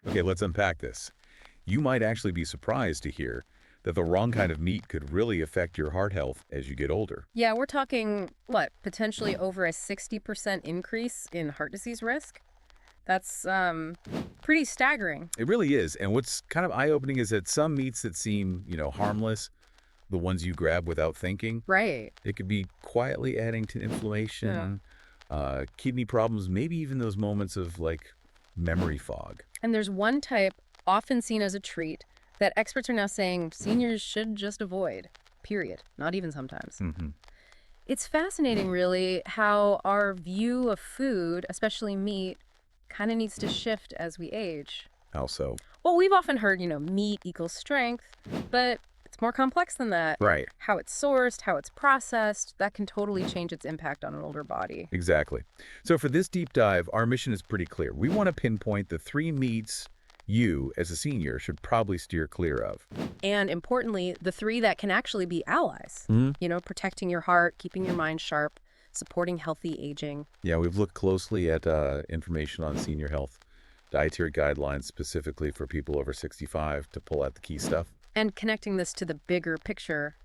Okay, let's unpack this. You might actually be surprised to hear that the wrong kind of meat could really affect your heart health as you get older. Yeah, we're talking, what, potentially over a 60% increase in heart disease risk? That's pretty staggering. It really is. And what's kind of eye-opening is that some meats that seem, harmless, the ones you grab without thinking, Right. it could be quietly adding to Yeah. inflammation, kidney problems, maybe even those moments of like memory fog. And there's one type, often seen as a treat, that experts are now saying seniors should just avoid, period. Not even sometimes. Hmm. It's fascinating, really, how our view of food, especially meat, kind of needs to shift as we age. How so? Well, we've often heard, meat equals strength, but it's more complex than that. Right. How it's sourced, how it's processed, that can totally change its impact on an older body. Exactly. So for this deep dive, our mission is pretty clear. We want to pinpoint the three meats you, as a senior, should probably steer clear of. And importantly, the three that can actually be allies. Hmm. Protecting your heart, keeping your mind sharp, supporting healthy aging. Yeah, we've looked closely at information on senior health, dietary guidelines specifically for people over 65 to pull out the key stuff. And connecting this to the bigger picture,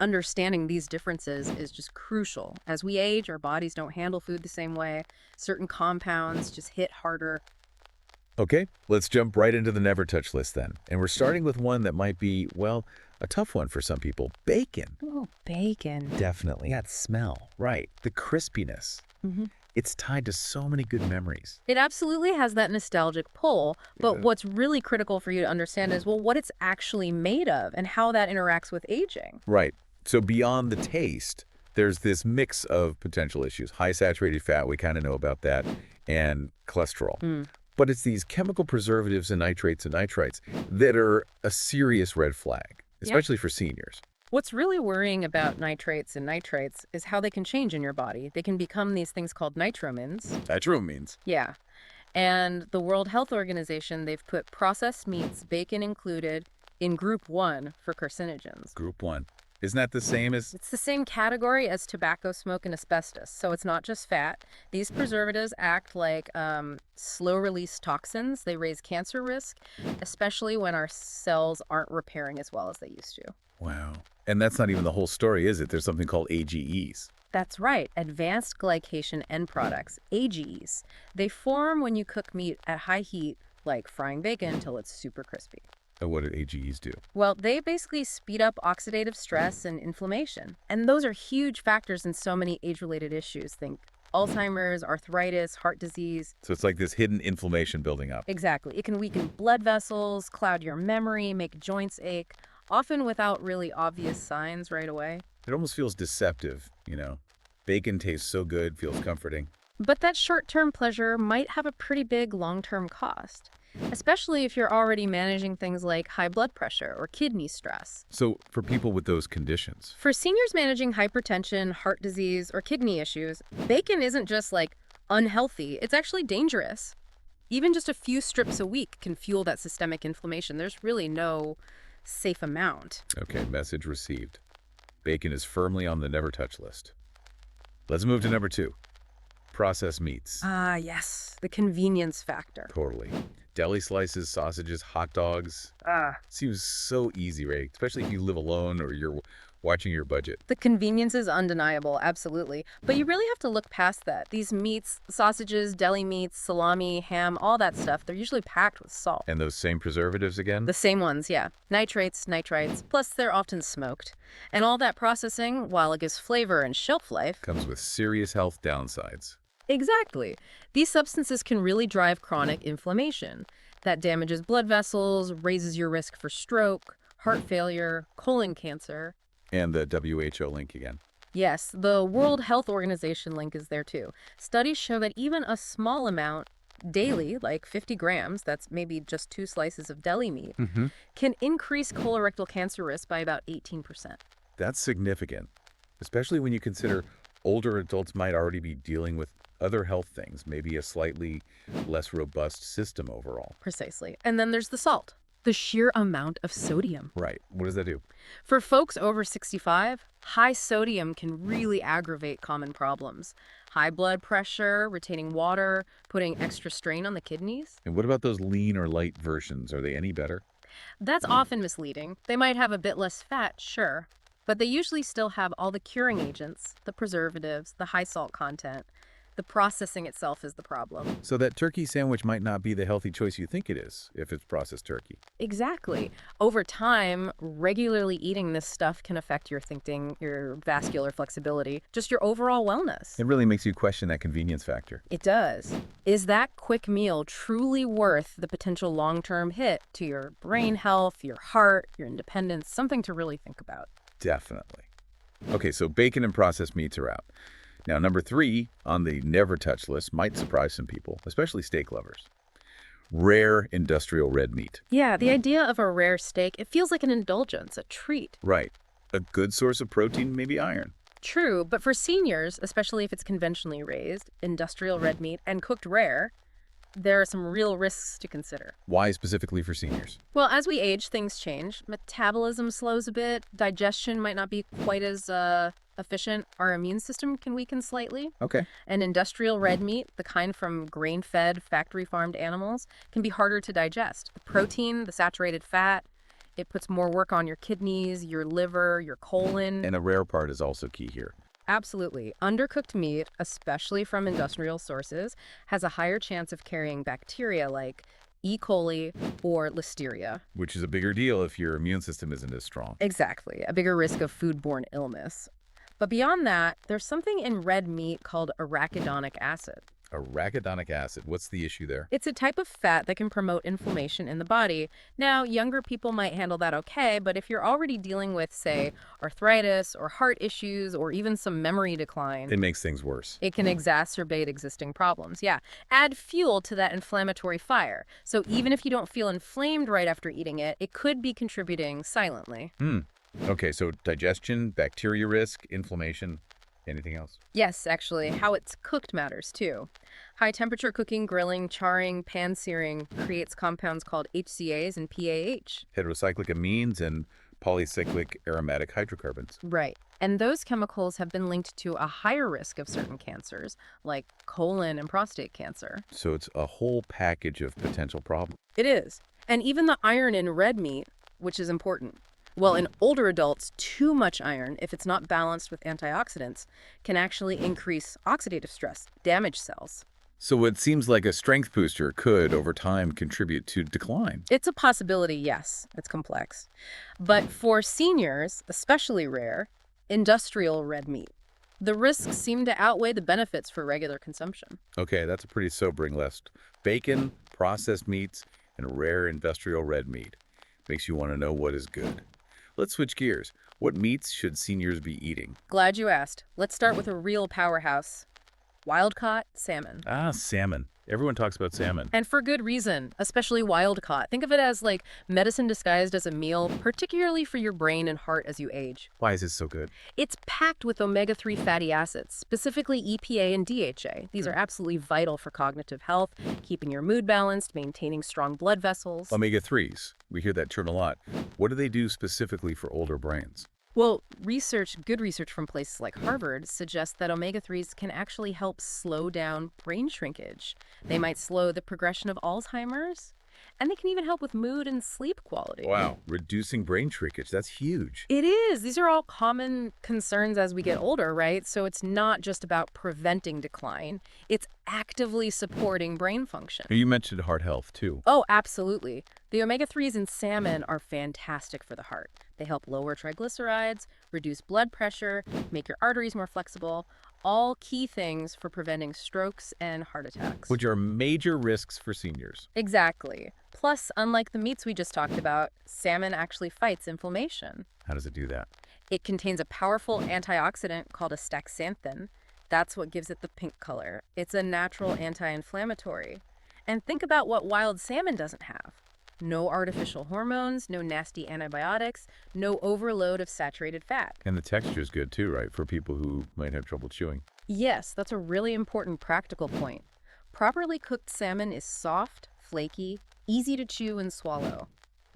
understanding these differences is just crucial. As we age, our bodies don't handle food the same way. Certain compounds just hit harder. Okay, let's jump right into the never touch list then. And we're starting with one that might be, well, a tough one for some people. Bacon. Oh, bacon. Definitely. That smell. Right. The crispiness. Hmm. It's tied to so many good memories. It absolutely has that nostalgic pull, but Yeah. what's really critical for you to understand is, well, what it's actually made of and how that interacts with aging. Right. So beyond the taste, there's this mix of potential issues. High saturated fat, we kind of know about that, and cholesterol. Mm. But it's these chemical preservatives and nitrates and nitrites that are a serious red flag, Yeah. especially for seniors. What's really worrying about nitrates and nitrites is how they can change in your body. They can become these things called nitromins. That's what it means. Yeah. And the World Health Organization, they've put processed meats, bacon included, in group 1 for carcinogens. Group 1. Isn't that the same as... It's the same category as tobacco smoke and asbestos, so it's not just fat. These preservatives act like slow-release toxins. They raise cancer risk, especially when our cells aren't repairing as well as they used to. Wow. And that's not even the whole story, is it? There's something called AGEs. That's right, advanced glycation end products, AGEs. They form when you cook meat at high heat, like frying bacon until it's super crispy. And what do AGEs do? Well, they basically speed up oxidative stress and inflammation. And those are huge factors in so many age-related issues. Think Alzheimer's, arthritis, heart disease. So it's like this hidden inflammation building up. Exactly. It can weaken blood vessels, cloud your memory, make joints ache, often without really obvious signs right away. It almost feels deceptive, Bacon tastes so good, feels comforting. But that short-term pleasure might have a pretty big long-term cost, especially if you're already managing things like high blood pressure or kidney stress. So for people with those conditions, For seniors managing hypertension, heart disease, or kidney issues, bacon isn't just like unhealthy, it's actually dangerous. Even just a few strips a week can fuel that systemic inflammation. There's really no safe amount. okay, message received. Bacon is firmly on the never touch list. Let's move to number 2. Processed meats. Ah, yes, the convenience factor. Totally. Deli slices, sausages, hot dogs. Seems so easy, right? Especially if you live alone or you're watching your budget. The convenience is undeniable, absolutely. But you really have to look past that. These meats, sausages, deli meats, salami, ham, all that stuff, they're usually packed with salt. And those same preservatives again? The same ones, yeah. Nitrates, nitrites, plus they're often smoked. And all that processing, while it gives flavor and shelf life, Comes with serious health downsides. exactly. These substances can really drive chronic inflammation. That damages blood vessels, raises your risk for stroke, heart failure, colon cancer. And the WHO link again. Yes, the World Health Organization link is there too. Studies show that even a small amount daily, like 50 grams, that's maybe just 2 slices of deli meat, Mm-hmm. can increase colorectal cancer risk by about 18%. That's significant, especially when you consider older adults might already be dealing with other health things, maybe a slightly less robust system overall. Precisely. And then there's the salt. The sheer amount of sodium. Right. What does that do? For folks over 65, high sodium can really aggravate common problems. High blood pressure, retaining water, putting extra strain on the kidneys. And what about those lean or light versions? Are they any better? That's often misleading. They might have a bit less fat, sure, but they usually still have all the curing agents, the preservatives, the high salt content. The processing itself is the problem. So that turkey sandwich might not be the healthy choice you think it is if it's processed turkey. Exactly. Over time, regularly eating this stuff can affect your thinking, your vascular flexibility, just your overall wellness. It really makes you question that convenience factor. It does. Is that quick meal truly worth the potential long-term hit to your brain health, your heart, your independence? Something to really think about. Definitely. Okay, so bacon and processed meats are out. Now, number 3 on the never touch list might surprise some people, especially steak lovers. Rare industrial red meat. Yeah, the idea of a rare steak, it feels like an indulgence, a treat. Right. A good source of protein, maybe iron. True, but for seniors, especially if it's conventionally raised, industrial red meat, and cooked rare, there are some real risks to consider. Why specifically for seniors? Well, as we age, things change. Metabolism slows a bit. Digestion might not be quite as efficient. Our immune system can weaken slightly. Okay. And industrial red meat, the kind from grain-fed, factory-farmed animals, can be harder to digest. The protein, the saturated fat, it puts more work on your kidneys, your liver, your colon. And a rare part is also key here. Absolutely. Undercooked meat, especially from industrial sources, has a higher chance of carrying bacteria like E. coli or listeria. Which is a bigger deal if your immune system isn't as strong. Exactly. A bigger risk of foodborne illness. But beyond that, there's something in red meat called arachidonic acid. Arachidonic acid, what's the issue there? It's a type of fat that can promote inflammation in the body. Now, younger people might handle that okay, but if you're already dealing with, say, arthritis or heart issues or even some memory decline, It makes things worse. it can exacerbate existing problems. Yeah, add fuel to that inflammatory fire. So even if you don't feel inflamed right after eating it, it could be contributing silently. Okay, so digestion, bacteria risk, inflammation, anything else? Yes, actually, how it's cooked matters too. High temperature cooking, grilling, charring, pan searing creates compounds called HCAs and PAH. Heterocyclic amines and polycyclic aromatic hydrocarbons. Right. And those chemicals have been linked to a higher risk of certain cancers, like colon and prostate cancer. So it's a whole package of potential problems. It is. And even the iron in red meat, which is important. Well, in older adults, too much iron, if it's not balanced with antioxidants, can actually increase oxidative stress, damage cells. So what seems like a strength booster could, over time, contribute to decline. It's a possibility, yes. It's complex. But for seniors, especially rare, industrial red meat, the risks seem to outweigh the benefits for regular consumption. Okay, that's a pretty sobering list. Bacon, processed meats, and rare industrial red meat. Makes you want to know what is good. Let's switch gears. What meats should seniors be eating? Glad you asked. Let's start with a real powerhouse. Wild-caught salmon. Ah, salmon. Everyone talks about salmon. And for good reason, especially wild-caught. Think of it as like medicine disguised as a meal, particularly for your brain and heart as you age. Why is this so good? It's packed with omega-3 fatty acids, specifically EPA and DHA. These are absolutely vital for cognitive health, keeping your mood balanced, maintaining strong blood vessels. Omega-3s. We hear that term a lot. What do they do specifically for older brains? Well, good research from places like Harvard suggests that omega-3s can actually help slow down brain shrinkage. They might slow the progression of Alzheimer's, and they can even help with mood and sleep quality. Wow. Reducing brain shrinkage. That's huge. It is. These are all common concerns as we get older, right? So it's not just about preventing decline. It's actively supporting brain function. You mentioned heart health, too. Oh, absolutely. The omega-3s in salmon are fantastic for the heart. They help lower triglycerides, reduce blood pressure, make your arteries more flexible, all key things for preventing strokes and heart attacks. Which are major risks for seniors. Exactly. Plus, unlike the meats we just talked about, salmon actually fights inflammation. How does it do that? It contains a powerful antioxidant called astaxanthin. That's what gives it the pink color. It's a natural anti-inflammatory. And think about what wild salmon doesn't have. No artificial hormones, no nasty antibiotics, no overload of saturated fat. And the texture is good, too, right, for people who might have trouble chewing. Yes, that's a really important practical point. Properly cooked salmon is soft, flaky, easy to chew and swallow.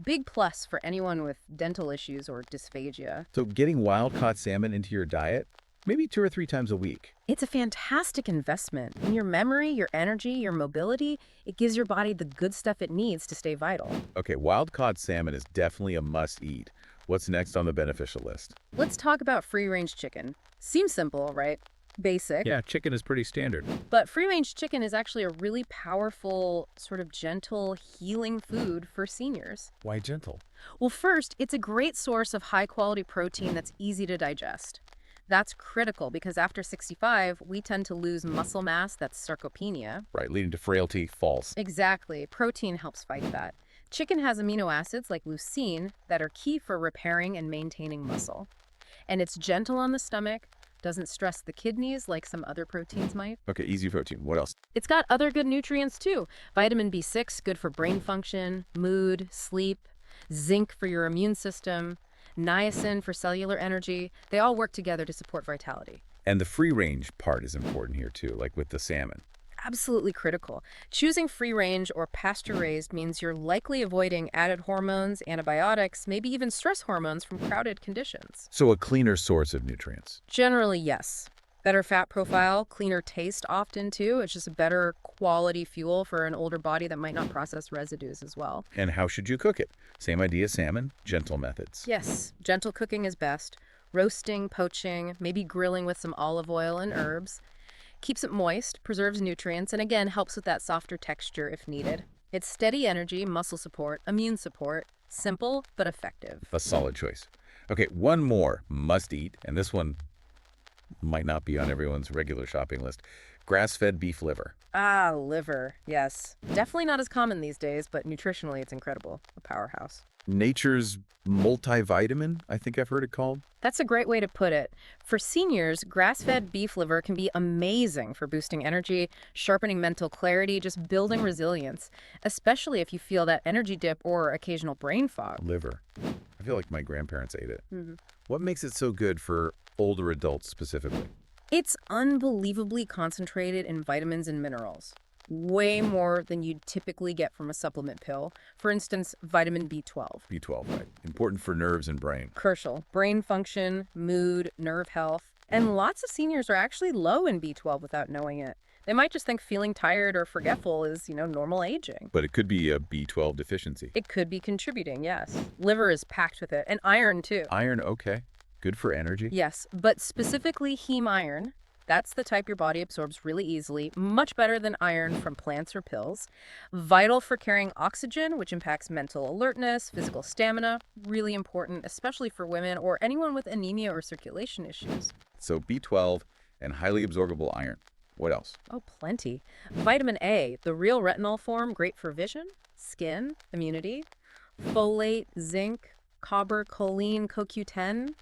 Big plus for anyone with dental issues or dysphagia. So getting wild-caught salmon into your diet, maybe 2 or 3 times a week. It's a fantastic investment. In your memory, your energy, your mobility, it gives your body the good stuff it needs to stay vital. Okay, wild-caught salmon is definitely a must-eat. What's next on the beneficial list? Let's talk about free-range chicken. Seems simple, right? Basic. Yeah, chicken is pretty standard. But free-range chicken is actually a really powerful, sort of gentle, healing food for seniors. Why gentle? Well, first, it's a great source of high-quality protein that's easy to digest. That's critical because after 65, we tend to lose muscle mass, that's sarcopenia. Right, leading to frailty, false. Exactly. Protein helps fight that. Chicken has amino acids like leucine that are key for repairing and maintaining muscle. And it's gentle on the stomach, doesn't stress the kidneys like some other proteins might. Okay, easy protein. What else? It's got other good nutrients too. Vitamin B6, good for brain function, mood, sleep, zinc for your immune system, niacin for cellular energy. They all work together to support vitality. And the free-range part is important here too, like with the salmon. Absolutely critical. Choosing free range or pasture raised means you're likely avoiding added hormones, antibiotics, maybe even stress hormones from crowded conditions. So a cleaner source of nutrients. Generally, yes. Better fat profile, cleaner taste often too. It's just a better quality fuel for an older body that might not process residues as well. And how should you cook it? Same idea, salmon, gentle methods. Yes, gentle cooking is best. Roasting, poaching, maybe grilling with some olive oil and herbs. Keeps it moist, preserves nutrients, and again helps with that softer texture if needed. It's steady energy, muscle support, immune support. Simple, but effective. A solid choice. Okay, one more must eat, and this one might not be on everyone's regular shopping list. Grass-fed beef liver. Ah, liver. Yes. Definitely not as common these days, but nutritionally it's incredible. A powerhouse. Nature's multivitamin, I think I've heard it called. That's a great way to put it. For seniors, grass-fed beef liver can be amazing for boosting energy, sharpening mental clarity, just building resilience, especially if you feel that energy dip or occasional brain fog. Liver. I feel like my grandparents ate it. Mhm. What makes it so good for older adults specifically? It's unbelievably concentrated in vitamins and minerals. Way more than you'd typically get from a supplement pill. For instance, vitamin B12. B12, right? Important for nerves and brain. Crucial. Brain function, mood, nerve health. And lots of seniors are actually low in B12 without knowing it. They might just think feeling tired or forgetful is, normal aging. But it could be a B12 deficiency. It could be contributing, yes. Liver is packed with it. And iron, too. Iron, okay. Good for energy. Yes, but specifically heme iron. That's the type your body absorbs really easily, much better than iron from plants or pills. Vital for carrying oxygen, which impacts mental alertness, physical stamina. Really important, especially for women or anyone with anemia or circulation issues. So B12 and highly absorbable iron. What else? Oh, plenty. Vitamin A, the real retinol form, great for vision, skin, immunity. Folate, zinc, copper, choline, CoQ10.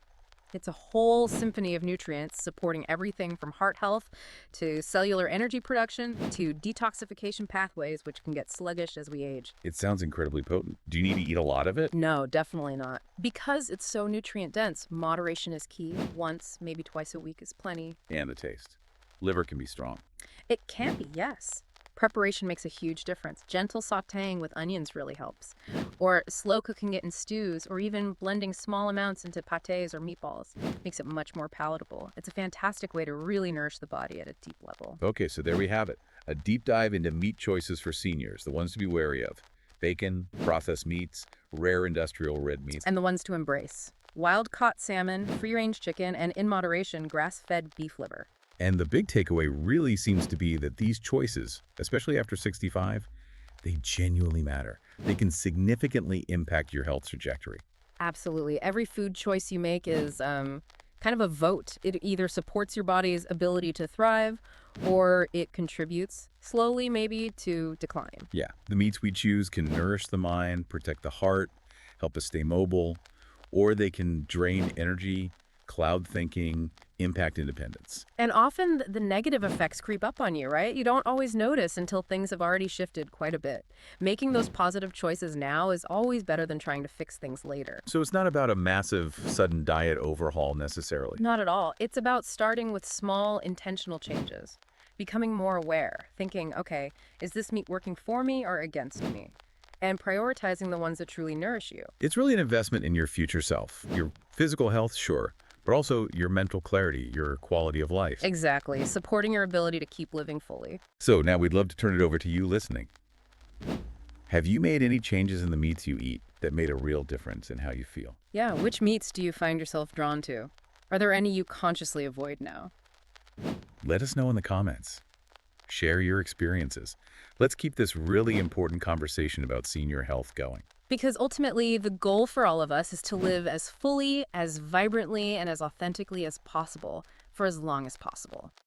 It's a whole symphony of nutrients supporting everything from heart health to cellular energy production to detoxification pathways, which can get sluggish as we age. It sounds incredibly potent. Do you need to eat a lot of it? No, definitely not. Because it's so nutrient dense, moderation is key. Once, maybe twice a week is plenty. And the taste. Liver can be strong. It can be, yes. Preparation makes a huge difference. Gentle sautéing with onions really helps. Or slow cooking it in stews, or even blending small amounts into pâtés or meatballs makes it much more palatable. It's a fantastic way to really nourish the body at a deep level. Okay, so there we have it. A deep dive into meat choices for seniors, the ones to be wary of. Bacon, processed meats, rare industrial red meats. And the ones to embrace. Wild-caught salmon, free-range chicken, and in moderation, grass-fed beef liver. And the big takeaway really seems to be that these choices, especially after 65, they genuinely matter. They can significantly impact your health trajectory. Absolutely. Every food choice you make is kind of a vote. It either supports your body's ability to thrive or it contributes, slowly maybe, to decline. Yeah, the meats we choose can nourish the mind, protect the heart, help us stay mobile, or they can drain energy, cloud thinking, impact independence. And often the negative effects creep up on you, right? You don't always notice until things have already shifted quite a bit. Making those positive choices now is always better than trying to fix things later. So it's not about a massive, sudden diet overhaul necessarily. Not at all. It's about starting with small, intentional changes. Becoming more aware, thinking, okay, is this meat working for me or against me? and prioritizing the ones that truly nourish you. It's really an investment in your future self. Your physical health, sure, but also your mental clarity, your quality of life. Exactly, supporting your ability to keep living fully. So now we'd love to turn it over to you listening. Have you made any changes in the meats you eat that made a real difference in how you feel? Yeah, which meats do you find yourself drawn to? Are there any you consciously avoid now? Let us know in the comments. Share your experiences. Let's keep this really important conversation about senior health going. Because ultimately, the goal for all of us is to live as fully, as vibrantly, and as authentically as possible for as long as possible.